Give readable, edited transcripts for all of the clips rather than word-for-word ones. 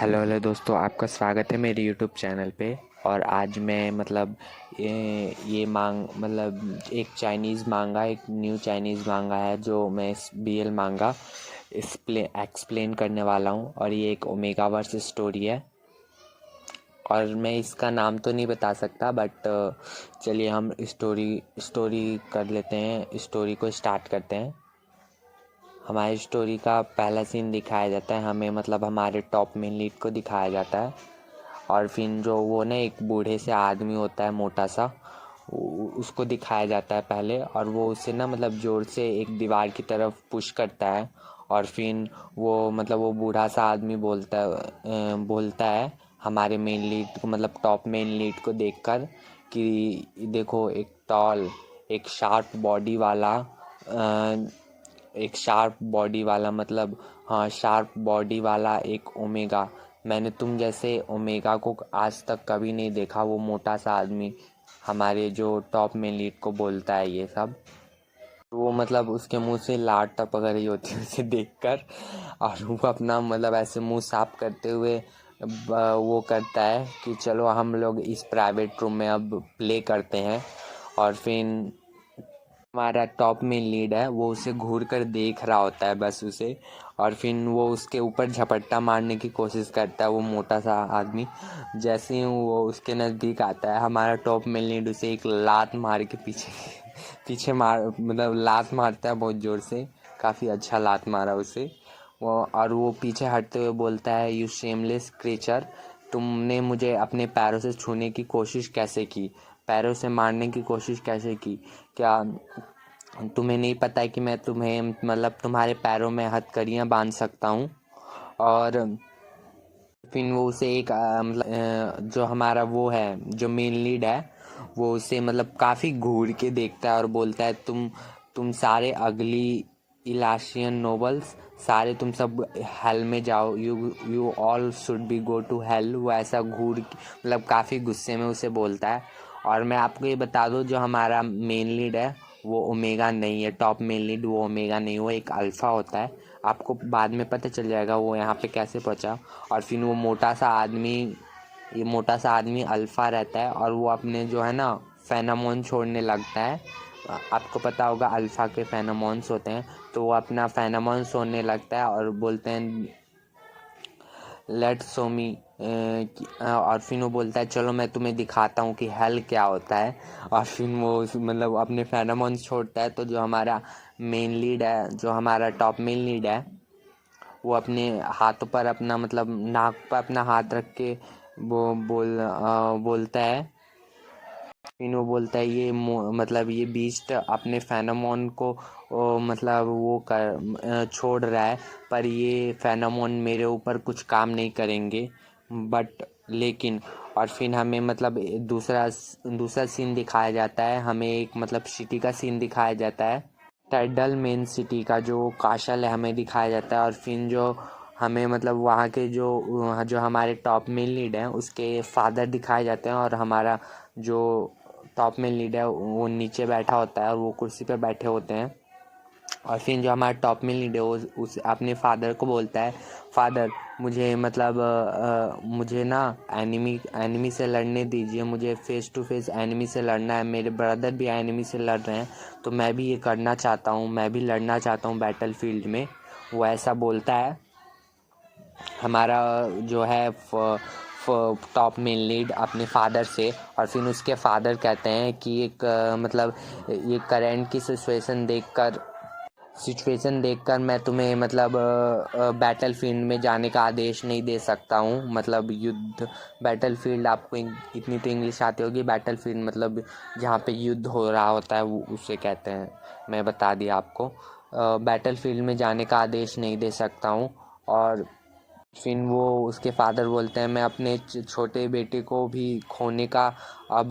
Hello hello दोस्तों, आपका स्वागत है मेरे यूट्यूब चैनल पे। और आज मैं ये एक चाइनीज़ मांगा, एक न्यू चाइनीज़ मांगा है जो मैं BL मांगा एक्सप्लेन करने वाला हूँ। और ये एक ओमेगा वर्स स्टोरी है और मैं इसका नाम तो नहीं बता सकता, बट चलिए हम स्टोरी कर लेते हैं। स्टोरी को स्टार्ट करते हैं। हमारी स्टोरी का पहला सीन दिखाया जाता है हमें, हमारे टॉप मेन लीड को दिखाया जाता है। और फिर जो वो ना एक बूढ़े से आदमी होता है, मोटा सा, उसको दिखाया जाता है पहले। और वो उसे ना जोर से एक दीवार की तरफ पुश करता है। और फिर वो बूढ़ा सा आदमी बोलता है हमारे मेन लीड को, टॉप मेन लीड को देखकर कि देखो, एक शार्प बॉडी वाला शार्प बॉडी वाला एक ओमेगा। मैंने तुम जैसे ओमेगा को आज तक कभी नहीं देखा। वो मोटा सा आदमी हमारे जो टॉप में लीड को बोलता है ये सब। वो उसके मुंह से लार टपक रही होती है उसे देखकर। और वो अपना ऐसे मुंह साफ करते हुए वो करता है कि चलो हम लोग इस प्राइवेट रूम में अब प्ले करते हैं। और फिर हमारा टॉप में लीड है, वो उसे घूर कर देख रहा होता है बस उसे। और फिर वो उसके ऊपर झपट्टा मारने की कोशिश करता है, वो मोटा सा आदमी। जैसे ही वो उसके नज़दीक आता है, हमारा टॉप में लीड उसे एक लात मार के पीछे पीछे लात मारता है बहुत ज़ोर से। काफ़ी अच्छा लात मारा उसे वो पीछे हटते हुए बोलता है, यू शेमलेस क्रीचर, तुमने मुझे अपने पैरों से छूने की कोशिश कैसे की, पैरों से मारने की कोशिश कैसे की? क्या तुम्हें नहीं पता है कि मैं तुम्हें तुम्हारे पैरों में हथकड़ियाँ बांध सकता हूँ? और फिर वो उसे एक जो हमारा वो है, जो मेन लीड है, वो उसे काफ़ी घूर के देखता है और बोलता है, तुम सारे अगली इलाशियन नोबल्स, सारे तुम सब हेल में जाओ, you all should be go to hell. वो ऐसा घूर काफ़ी गुस्से में उसे बोलता है। और मैं आपको ये बता दूँ, जो हमारा मेन लीड है वो ओमेगा नहीं है। टॉप मेन लीड वो ओमेगा नहीं, वो एक अल्फ़ा होता है। आपको बाद में पता चल जाएगा वो यहाँ पे कैसे पहुँचा। और फिर वो मोटा सा आदमी अल्फ़ा रहता है और वो अपने जो है ना फेनामोन छोड़ने लगता है। आपको पता होगा अल्फ़ा के फेनामोन्स होते हैं। तो वो अपना फेनामोन छोड़ने लगता है और बोलते हैं, लेट सो मी। और फिर वो बोलता है, चलो मैं तुम्हें दिखाता हूँ कि हेल क्या होता है। और फिर वो अपने फेनामोन्स छोड़ता है। तो जो हमारा मेन लीड है, जो हमारा टॉप मेन लीड है, वो अपने हाथों पर अपना नाक पर अपना हाथ रख के बोलता है। फिर वो बोलता है, ये बीस्ट अपने फेनामोन को छोड़ रहा है, पर ये फेनामोन मेरे ऊपर कुछ काम नहीं करेंगे, बट लेकिन। और फिर हमें दूसरा सीन दिखाया जाता है हमें, एक सिटी का सीन दिखाया जाता है। टाइडल मेन सिटी का जो काशल है हमें दिखाया जाता है। और फिर जो हमें वहाँ के जो हमारे टॉप मेन लीड हैं उसके फादर दिखाए जाते हैं। और हमारा जो टॉप में लीड है वो नीचे बैठा होता है और वो कुर्सी पर बैठे होते हैं। और फिर जो हमारा टॉप में लीड है वो उस अपने फादर को बोलता है, फादर मुझे मुझे ना एनिमी से लड़ने दीजिए, मुझे फेस टू फेस एनिमी से लड़ना है। मेरे ब्रदर भी एनिमी से लड़ रहे हैं, तो मैं भी ये करना चाहता हूँ, मैं भी लड़ना चाहता हूँ बैटल फील्ड में। वो ऐसा बोलता है हमारा जो है टॉप मेन लीड अपने फादर से। और फिर उसके फादर कहते हैं कि ये करंट की सिचुएशन देखकर मैं तुम्हें बैटल फील्ड में जाने का आदेश नहीं दे सकता हूँ। युद्ध बैटल फील्ड, आपको इतनी तो इंग्लिश आती होगी। बैटल फील्ड जहाँ पे युद्ध हो रहा होता है वो उसे कहते हैं। मैं बता दिया आपको। बैटल फील्ड में जाने का आदेश नहीं दे सकता हूँ। और फिर वो उसके फादर बोलते हैं, मैं अपने छोटे बेटे को भी खोने का अब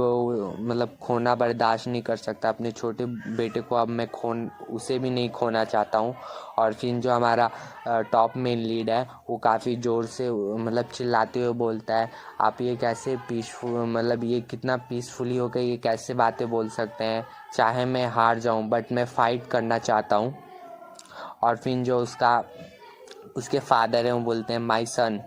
खोना बर्दाश्त नहीं कर सकता। अपने छोटे बेटे को अब मैं उसे भी नहीं खोना चाहता हूँ। और फिर जो हमारा टॉप मेन लीड है वो काफ़ी ज़ोर से चिल्लाते हुए बोलता है, आप ये कैसे पीसफुल ये कितना पीसफुली होकर ये कैसे बातें बोल सकते हैं? चाहे मैं हार जाऊँ बट मैं फ़ाइट करना चाहता हूँ। और फिर जो उसके फादर हैं वो बोलते हैं, माय सन,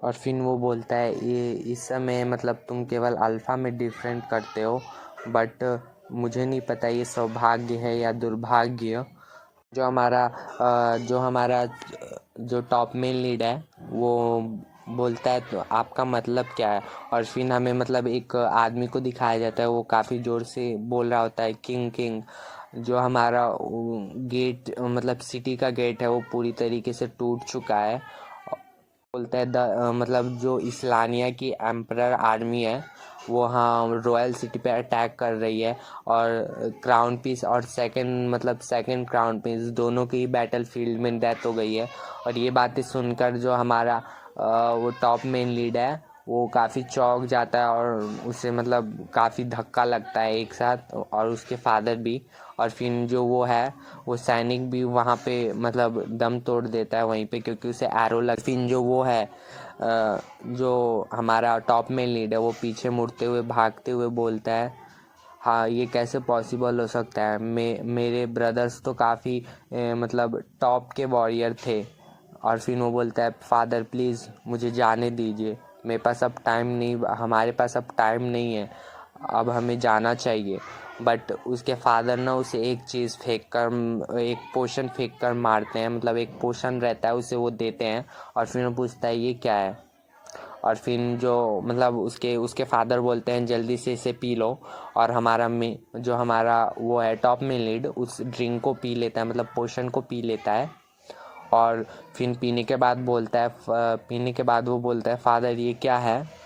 और फिर वो बोलता है ये इस समय मतलब तुम केवल अल्फ़ा में डिफरेंट करते हो, बट मुझे नहीं पता ये सौभाग्य है या दुर्भाग्य। जो हमारा जो टॉप मेन लीड है वो बोलता है तो आपका मतलब क्या है। और फिर हमें मतलब एक आदमी को दिखाया जाता है, वो काफ़ी ज़ोर से बोल रहा होता है किंग किंग। जो हमारा गेट मतलब सिटी का गेट है वो पूरी तरीके से टूट चुका है। बोलता है मतलब जो इस्लानिया की एम्परर आर्मी है वो हाँ रॉयल सिटी पे अटैक कर रही है, और क्राउन पीस और सेकंड क्राउन पीस दोनों की बैटल फील्ड में डेथ हो गई है। और ये बातें सुनकर जो हमारा वो टॉप मेन लीड है वो काफ़ी चौंक जाता है, और उसे मतलब काफ़ी धक्का लगता है एक साथ, और उसके फादर भी। और फिर जो वो है वो सैनिक भी वहाँ पे मतलब दम तोड़ देता है वहीं पे, क्योंकि उसे एरो लग। फिर जो वो है जो हमारा टॉप में लीड है वो पीछे मुड़ते हुए भागते हुए बोलता है हाँ ये कैसे पॉसिबल हो सकता है, मेरे ब्रदर्स तो काफ़ी मतलब टॉप के वॉरियर थे। और फिर वो बोलता है फादर प्लीज़ मुझे जाने दीजिए, मेरे पास अब टाइम नहीं, हमारे पास अब टाइम नहीं है, अब हमें जाना चाहिए। बट उसके फादर ना उसे एक चीज़ फेंक कर, एक पोशन फेंक कर मारते हैं, मतलब एक पोशन रहता है उसे वो देते हैं। और फिर वो पूछता है ये क्या है। और फिर जो मतलब उसके उसके फादर बोलते हैं जल्दी से इसे पी लो। और जो हमारा वो है टॉप में लीड उस ड्रिंक को पी लेता है, मतलब पोशन को पी लेता है। और फिर पीने के बाद वो बोलता है फादर ये क्या है।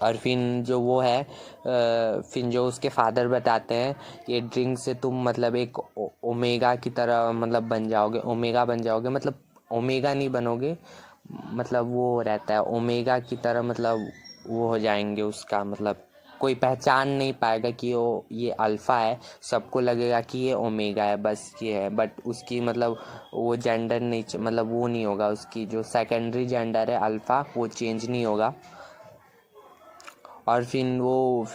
और फिर जो वो है फिर जो उसके फादर बताते हैं ये ड्रिंक से तुम मतलब एक ओमेगा की तरह मतलब बन जाओगे, ओमेगा बन जाओगे, मतलब ओमेगा नहीं बनोगे, मतलब वो रहता है ओमेगा की तरह, मतलब वो हो जाएंगे, उसका मतलब कोई पहचान नहीं पाएगा कि वो ये अल्फ़ा है, सबको लगेगा कि ये ओमेगा है, बस ये है। बट उसकी मतलब वो जेंडर नहीं मतलब वो नहीं होगा, उसकी जो सेकेंडरी जेंडर है अल्फ़ा वो चेंज नहीं होगा। और फिर वो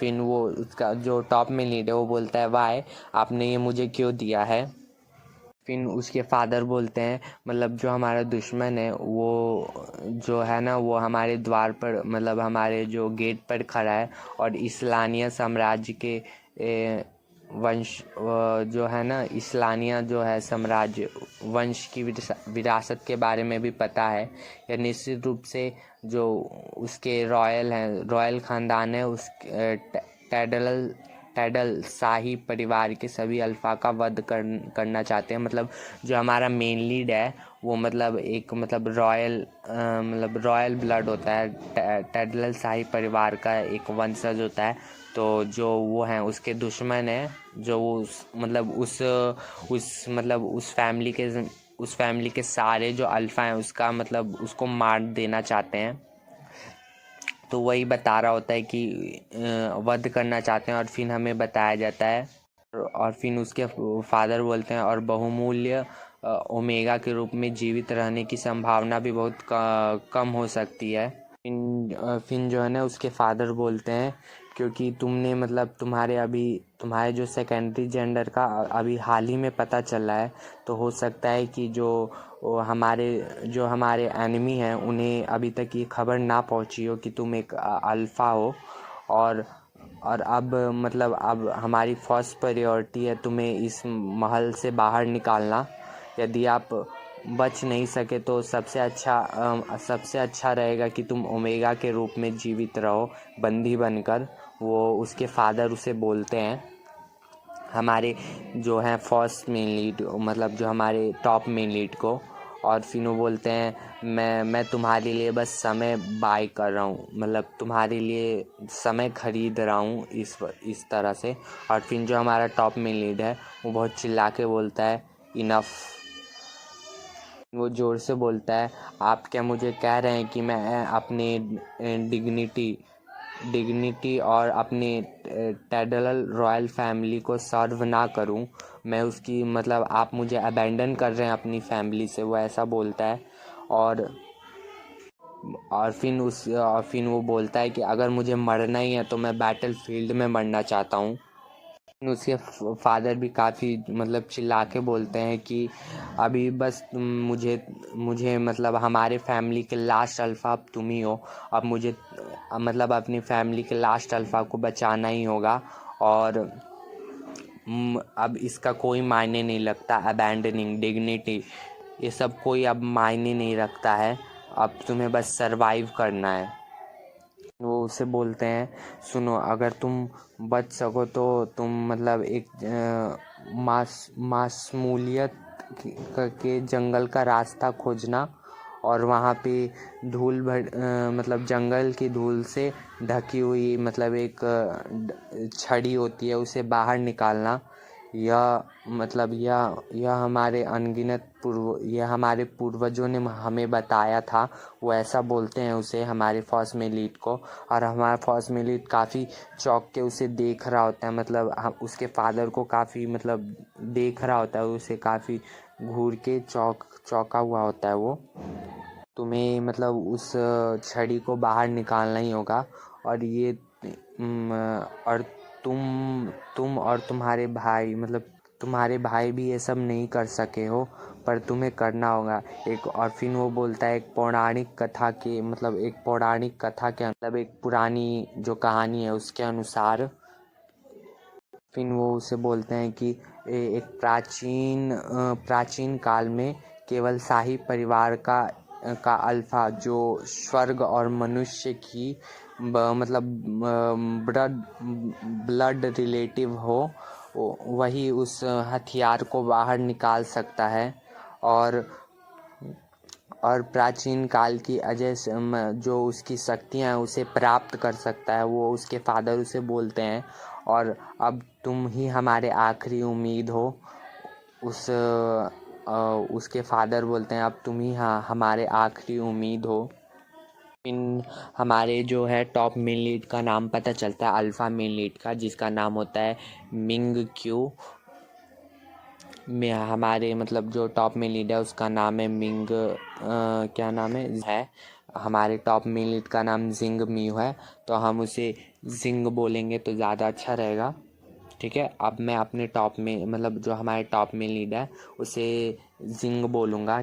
उसका जो टॉप में लीड है वो बोलता है वाई आपने ये मुझे क्यों दिया है। फिर उसके फादर बोलते हैं मतलब जो हमारा दुश्मन है वो जो है ना वो हमारे द्वार पर मतलब हमारे जो गेट पर खड़ा है, और इस्लानिया साम्राज्य के वंश जो है ना इस्लानिया जो है साम्राज्य वंश की विरासत के बारे में भी पता है। या निश्चित रूप से जो उसके रॉयल ख़ानदान है उस टैडल टैडल शाही परिवार के सभी अल्फ़ा का वध करना चाहते हैं। मतलब जो हमारा मेन लीड है वो मतलब एक मतलब रॉयल ब्लड होता है, टैडल शाही परिवार का एक वंशज होता है। तो जो वो हैं उसके दुश्मन है जो उस फैमिली के सारे जो अल्फ़ा हैं उसका मतलब उसको मार देना चाहते हैं। तो वही बता रहा होता है कि वध करना चाहते हैं। और फिर हमें बताया जाता है और फिर उसके फादर बोलते हैं और बहुमूल्य ओमेगा के रूप में जीवित रहने की संभावना भी बहुत कम हो सकती है। फिर जो है ना उसके फादर बोलते हैं क्योंकि तुमने मतलब तुम्हारे जो सेकेंडरी जेंडर का अभी हाल ही में पता चला है, तो हो सकता है कि जो हमारे एनिमी हैं उन्हें अभी तक ये खबर ना पहुंची हो कि तुम एक अल्फ़ा हो। और अब हमारी फर्स्ट प्रायोरिटी है तुम्हें इस महल से बाहर निकालना। यदि आप बच नहीं सके तो सबसे अच्छा रहेगा कि तुम ओमेगा के रूप में जीवित रहो बंदी बनकर। वो उसके फादर उसे बोलते हैं हमारे जो हैं फर्स्ट मेन लीड मतलब जो हमारे टॉप मेन लीड को। और फिर वो बोलते हैं मैं तुम्हारे लिए बस समय बाय कर रहा हूँ, मतलब तुम्हारे लिए समय खरीद रहा हूँ इस तरह से। और फिर जो हमारा टॉप मेन लीड है वो बहुत चिल्ला के बोलता है इनफ। वो ज़ोर से बोलता है आप क्या मुझे कह रहे हैं कि मैं अपने डिग्निटी और अपने टैडल रॉयल फैमिली को सर्व ना करूं, मैं उसकी मतलब आप मुझे अबैंडन कर रहे हैं अपनी फैमिली से, वो ऐसा बोलता है। और फिर वो बोलता है कि अगर मुझे मरना ही है तो मैं बैटल फील्ड में मरना चाहता हूँ। उसके फादर भी काफ़ी मतलब चिल्ला के बोलते हैं कि अभी बस तुम मुझे मुझे मतलब हमारे फैमिली के लास्ट अल्फ़ा अब तुम ही हो। अब मुझे मतलब अपनी फैमिली के लास्ट अल्फ़ा को बचाना ही होगा। और अब इसका कोई मायने नहीं लगता, अबैंडनिंग डिग्निटी, ये सब कोई अब मायने नहीं रखता है। अब तुम्हें बस सरवाइव करना है। वो उसे बोलते हैं, सुनो, अगर तुम बच सको तो तुम मतलब एक मासूलियत के जंगल का रास्ता खोजना और वहाँ पे मतलब जंगल की धूल से ढकी हुई मतलब एक छड़ी होती है, उसे बाहर निकालना। यह हमारे हमारे पूर्वजों ने हमें बताया था। वो ऐसा बोलते हैं उसे, हमारे फर्स्ट में लीड को। और हमारा फर्स्ट में लीड काफ़ी चौंक के उसे देख रहा होता है, मतलब उसके फादर को काफ़ी मतलब देख रहा होता है, उसे काफ़ी घूर के चौंका हुआ होता है वो। तुम्हें मतलब उस छड़ी को बाहर निकालना ही होगा। और ये और तुम और तुम्हारे भाई मतलब तुम्हारे भाई भी ये सब नहीं कर सके हो, पर तुम्हें करना होगा। और फिर वो बोलता है एक पौराणिक कथा के मतलब एक पुरानी जो कहानी है उसके अनुसार। फिर वो उसे बोलते हैं कि एक प्राचीन काल में केवल शाही परिवार का अल्फा जो स्वर्ग और मनुष्य की मतलब ब्लड रिलेटिव हो, वही उस हथियार को बाहर निकाल सकता है। और प्राचीन काल की जो उसकी शक्तियाँ हैं उसे प्राप्त कर सकता है, वो उसके फादर उसे बोलते हैं। और अब तुम ही हमारे आखिरी उम्मीद हो। उसके फादर बोलते हैं अब तुम ही हमारे आखिरी उम्मीद हो। इन हमारे जो है टॉप मेन लीड का नाम पता चलता है, अल्फ़ा मेन लीड का, जिसका नाम होता है मिंग क्यू। में हमारे मतलब जो टॉप में लीड है उसका नाम है मिंग क्या नाम है हमारे टॉप में लीड का नाम जिंग मियू है, तो हम उसे जिंग बोलेंगे तो ज़्यादा अच्छा रहेगा। ठीक है, अब मैं अपने टॉप में मतलब जो हमारे टॉप में लीड है उसे जिंग बोलूँगा,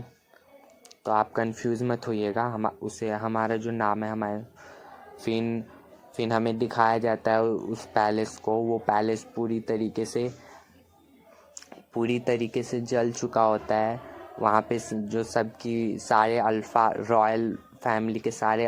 तो आप कंफ्यूज मत होइएगा। उसे हमारा जो नाम है हमारे फिन हमें दिखाया जाता है उस पैलेस को। वो पैलेस पूरी तरीके से जल चुका होता है। वहाँ पे जो सबकी सारे अल्फ़ा रॉयल फैमिली के सारे